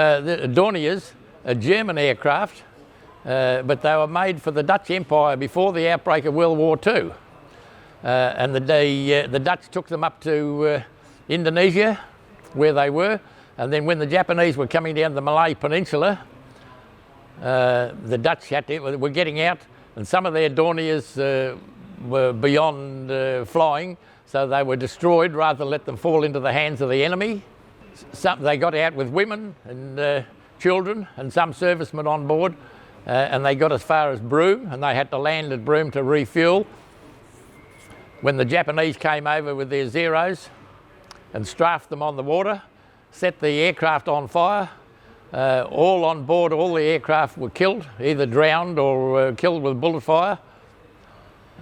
The Dorniers, a German aircraft, but they were made for the Dutch Empire before the outbreak of World War II. And the Dutch took them up to Indonesia, where they were, and then when the Japanese were coming down the Malay Peninsula, the Dutch were getting out, and some of their Dorniers were beyond flying, so they were destroyed rather than let them fall into the hands of the enemy. They got out with women and children and some servicemen on board, and they got as far as Broome, and they had to land at Broome to refuel. When the Japanese came over with their Zeros and strafed them on the water, set the aircraft on fire, all on board, all the aircraft were killed, either drowned or killed with bullet fire.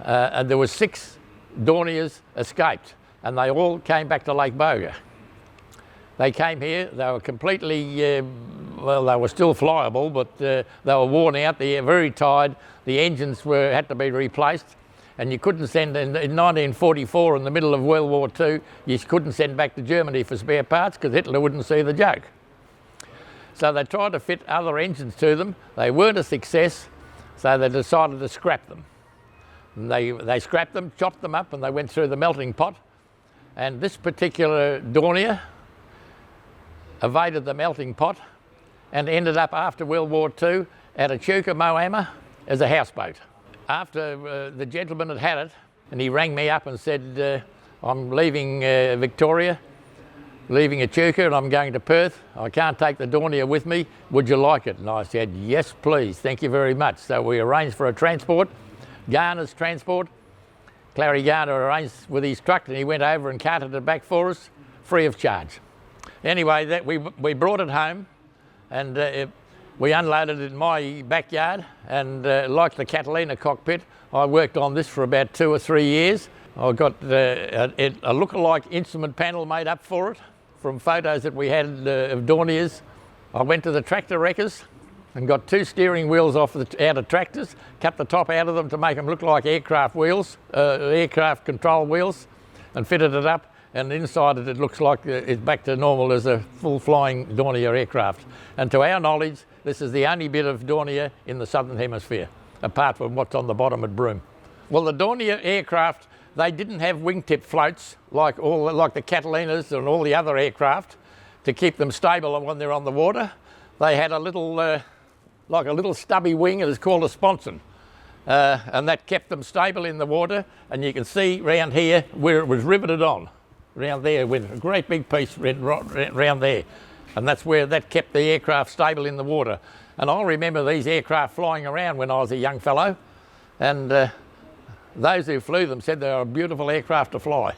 And there were 6 Dorniers escaped, and they all came back to Lake Boga. They came here, they were completely, well, they were still flyable, but they were worn out, they were very tired, the engines had to be replaced, and you couldn't send, in 1944, in the middle of World War II, you couldn't send back to Germany for spare parts because Hitler wouldn't see the joke. So they tried to fit other engines to them. They weren't a success, so they decided to scrap them. And they scrapped them, chopped them up, and they went through the melting pot. And this particular Dornier evaded the melting pot and ended up after World War II at Echuca, Moama, as a houseboat. After the gentleman had it, and he rang me up and said, I'm leaving Victoria, leaving Echuca, and I'm going to Perth. I can't take the Dornier with me. Would you like it? And I said, yes, please. Thank you very much. So we arranged for a transport, Garner's transport. Clary Garner arranged with his truck, and he went over and carted it back for us, free of charge. Anyway, we brought it home, and we unloaded it in my backyard, and like the Catalina cockpit, I worked on this for about 2 or 3 years. I got a look-alike instrument panel made up for it from photos that we had of Dorniers. I went to the tractor wreckers and got 2 steering wheels out of tractors, cut the top out of them to make them look like aircraft wheels, aircraft control wheels, and fitted it up. And inside it looks like it's back to normal as a full-flying Dornier aircraft. And to our knowledge, this is the only bit of Dornier in the Southern Hemisphere, apart from what's on the bottom at Broome. Well, the Dornier aircraft, they didn't have wingtip floats like the Catalinas and all the other aircraft to keep them stable when they're on the water. They had a little, like a little stubby wing, it was called a sponson. And that kept them stable in the water. And you can see round here where it was riveted on. Around there with a great big piece round there, and that's where that kept the aircraft stable in the water. And I remember these aircraft flying around when I was a young fellow, and those who flew them said they were a beautiful aircraft to fly.